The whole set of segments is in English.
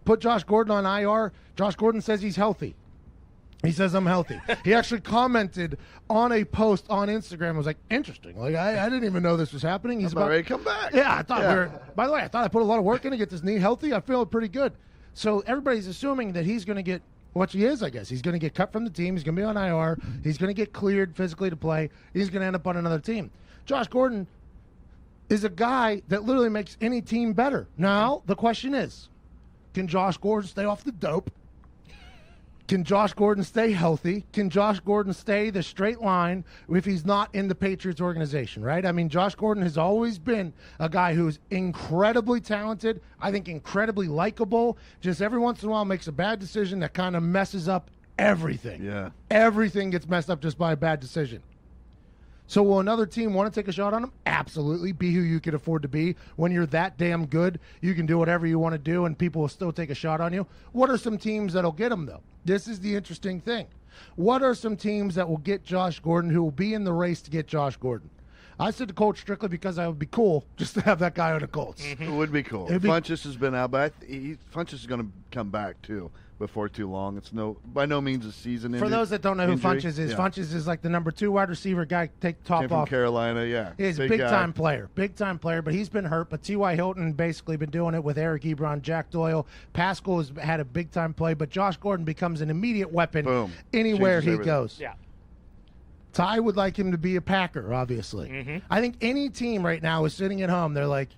Put Josh Gordon on IR. Josh Gordon says he's healthy. He says, I'm healthy. He actually commented on a post on Instagram. I was like, interesting. Like, I didn't even know this was happening. He's about ready to come back. Yeah, I thought by the way, I thought I put a lot of work in to get this knee healthy. I feel pretty good. So everybody's assuming that he's going to get what he is, I guess. He's going to get cut from the team. He's going to be on IR. He's going to get cleared physically to play. He's going to end up on another team. Josh Gordon is a guy that literally makes any team better. Now, the question is, can Josh Gordon stay off the dope? Can Josh Gordon stay healthy? Can Josh Gordon stay the straight line if he's not in the Patriots organization, right? I mean, Josh Gordon has always been a guy who's incredibly talented, I think incredibly likable, just every once in a while makes a bad decision that kind of messes up everything. Yeah. Everything gets messed up just by a bad decision. So will another team want to take a shot on him? Absolutely. Be who you can afford to be. When you're that damn good, you can do whatever you want to do, and people will still take a shot on you. What are some teams that'll get him, though? This is the interesting thing. What are some teams that will get Josh Gordon, who will be in the race to get Josh Gordon? I said the Colts strictly because I would be cool just to have that guy on the Colts. It would be cool. Funchess has been out, but Funchess is going to come back, too, before too long. It's by no means a season For those that don't know who Funchess is, Funchess is like the number 2 wide receiver guy, take the top Came off. from Carolina, yeah. He's a big-time player, but he's been hurt. But T.Y. Hilton basically been doing it with Eric Ebron, Jack Doyle. Pascal has had a big-time play, but Josh Gordon becomes an immediate weapon anywhere he goes. Yeah. Ty would like him to be a Packer, obviously. I think any team right now is sitting at home. They're like,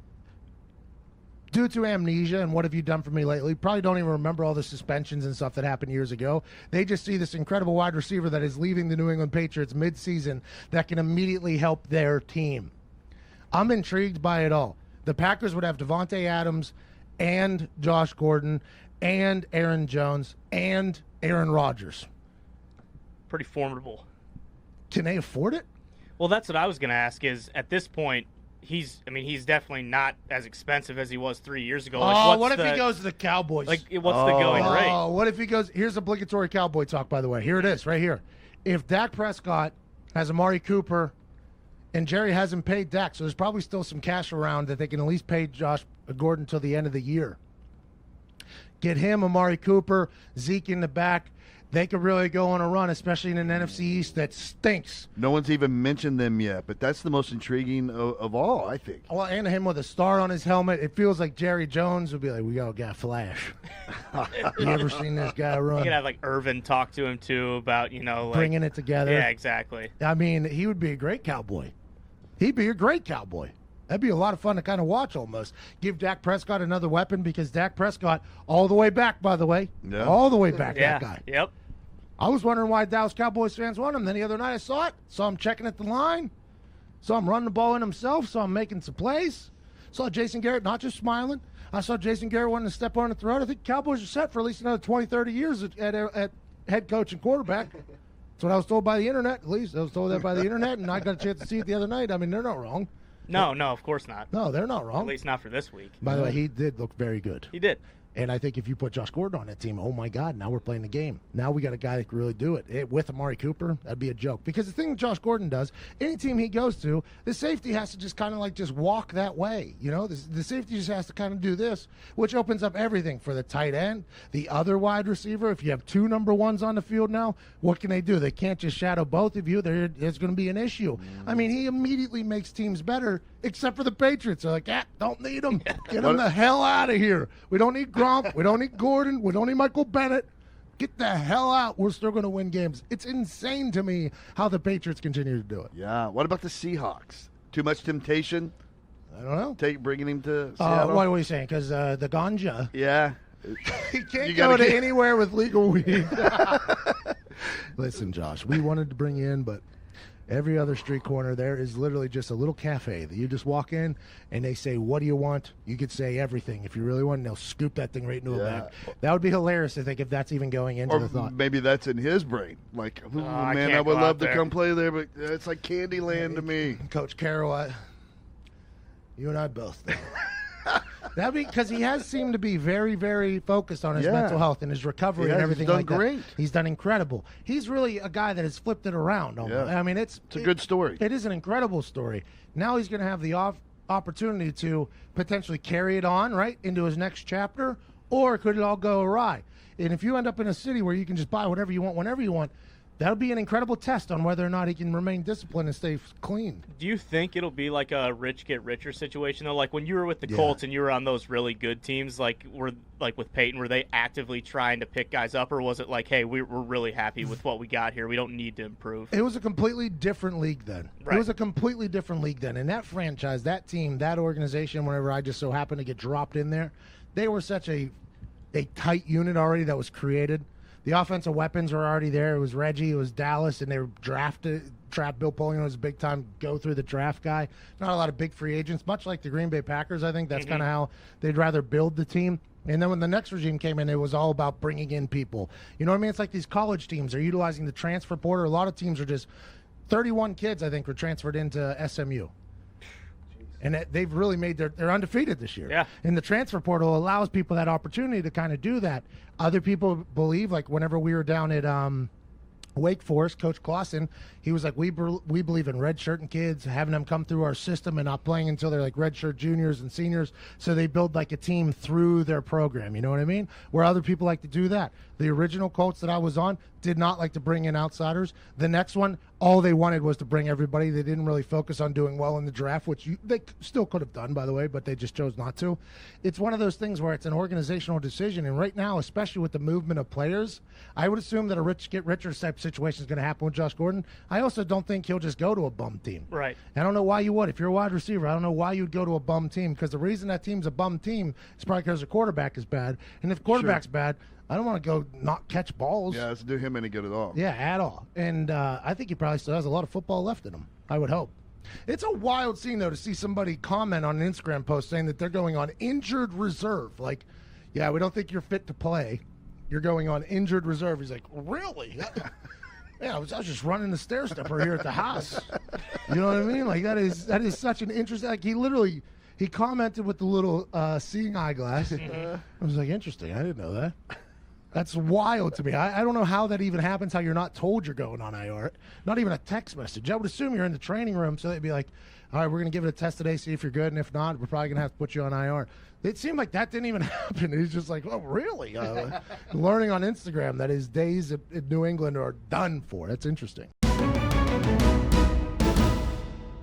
due to amnesia and what have you done for me lately, probably don't even remember all the suspensions and stuff that happened years ago. They just see this incredible wide receiver that is leaving the New England Patriots mid-season that can immediately help their team. I'm intrigued by it all. The Packers would have Devontae Adams and Josh Gordon and Aaron Jones and Aaron Rodgers. Pretty formidable. Can they afford it? Well, that's what I was going to ask is, at this point, he's definitely not as expensive as he was 3 years ago. Like, what if he goes to the Cowboys? Like, what's the going rate? Oh, what if he goes? Here's obligatory Cowboy talk, by the way. Here it is, right here. If Dak Prescott has Amari Cooper, and Jerry hasn't paid Dak, so there's probably still some cash around that they can at least pay Josh Gordon till the end of the year. Get him, Amari Cooper, Zeke in the back. They could really go on a run, especially in an NFC East that stinks. No one's even mentioned them yet, but that's the most intriguing of all, I think. Well, and him with a star on his helmet. It feels like Jerry Jones would be like, we got Flash. You ever seen this guy run? You could have, like, Irvin talk to him, too, about, bringing it together. Yeah, exactly. I mean, he would be a great cowboy. He'd be a great cowboy. That'd be a lot of fun to kind of watch almost. Give Dak Prescott another weapon because Dak Prescott, all the way back, by the way. Yeah. All the way back, that guy. Yep. I was wondering why Dallas Cowboys fans want him. Then the other night I saw it. Saw him checking at the line. Saw him running the ball in himself. Saw him making some plays. Saw Jason Garrett not just smiling. I saw Jason Garrett wanting to step on the throat. I think Cowboys are set for at least another 20, 30 years at head coach and quarterback. That's what I was told by the internet. At least I was told that by the internet, and I got a chance to see it the other night. I mean, they're not wrong. No, of course not. No, they're not wrong. At least not for this week. By the way, he did look very good. He did. And I think if you put Josh Gordon on that team, oh, my God, now we're playing the game. Now we got a guy that can really do it. With Amari Cooper, that'd be a joke. Because the thing that Josh Gordon does, any team he goes to, the safety has to just kind of like just walk that way. You know, the safety just has to kind of do this, which opens up everything for the tight end, the other wide receiver. If you have 2 number 1s on the field now, what can they do? They can't just shadow both of you. There's going to be an issue. I mean, he immediately makes teams better, except for the Patriots. They're like, don't need him. Get him the hell out of here. We don't need Gronk. We don't need Gordon. We don't need Michael Bennett. Get the hell out. We're still going to win games. It's insane to me how the Patriots continue to do it. Yeah. What about the Seahawks? Too much temptation? I don't know. Bringing him to Seattle? What are we saying? Because the ganja. Yeah. He can't go to anywhere with legal weed. Listen, Josh, we wanted to bring you in, but every other street corner there is literally just a little cafe that you just walk in and they say, what do you want? You could say everything if you really want, and they'll scoop that thing right into a bag. That would be hilarious, I think, if that's even going into the thought. Maybe that's in his brain. Like, I would love to come play there, but it's like candy land to me. Coach Carroll, you and I both know. That'd be because he has seemed to be very, very focused on his mental health and his recovery and everything like that. He's done great. He's done incredible. He's really a guy that has flipped it around. I mean, it's a good story. It is an incredible story. Now he's going to have the opportunity to potentially carry it on right into his next chapter, Or could it all go awry? And if you end up in a city where you can just buy whatever you want whenever you want, that'll be an incredible test on whether or not he can remain disciplined and stay clean. Do you think it'll be like a rich get richer situation though? Like when you were with the Colts and you were on those really good teams, like with Peyton, were they actively trying to pick guys up, or was it like, hey, we're really happy with what we got here, we don't need to improve? It was a completely different league then. Right. It was a completely different league then. And that franchise, that team, that organization, whenever I just so happened to get dropped in there, they were such a tight unit already that was created. The offensive weapons were already there. It was Reggie, it was Dallas, and they were drafted. Bill Polian was a big-time go-through the draft guy. Not a lot of big free agents, much like the Green Bay Packers. I think that's kind of how they'd rather build the team. And then when the next regime came in, it was all about bringing in people. You know what I mean? It's like these college teams are utilizing the transfer portal. A lot of teams are just 31 kids, I think, were transferred into SMU. And they've really made they're undefeated this year. Yeah. And the transfer portal allows people that opportunity to kind of do that. Other people believe, like whenever we were down at Wake Forest, Coach Clausen, he was like, we believe in redshirting kids, having them come through our system and not playing until they're like redshirt juniors and seniors. So they build like a team through their program. You know what I mean? Where other people like to do that. The original Colts that I was on did not like to bring in outsiders. The next one, all they wanted was to bring everybody. They didn't really focus on doing well in the draft, which they still could have done, by the way, but they just chose not to. It's one of those things where it's an organizational decision. And right now, especially with the movement of players, I would assume that a rich get richer type situation is going to happen with Josh Gordon. I also don't think he'll just go to a bum team. Right. I don't know why you would. If you're a wide receiver, I don't know why you'd go to a bum team, because the reason that team's a bum team is probably because the quarterback is bad. And if the quarterback's bad, I don't want to go not catch balls. Yeah, it doesn't do him any good at all. Yeah, at all. And I think he probably still has a lot of football left in him. I would hope. It's a wild scene, though, to see somebody comment on an Instagram post saying that they're going on injured reserve. Like, yeah, we don't think you're fit to play. You're going on injured reserve. He's like, really? Yeah, I was just running the stair stepper here at the house. You know what I mean? Like, that is such an interesting. Like, he commented with the little seeing eyeglass. I was like, interesting. I didn't know that. That's wild to me. I don't know how that even happens, how you're not told you're going on IR. Not even a text message. I would assume you're in the training room, so they'd be like, all right, we're going to give it a test today, see if you're good, and if not, we're probably going to have to put you on IR. It seemed like that didn't even happen. He's just like, oh, really? Learning on Instagram that his days in New England are done for. That's interesting.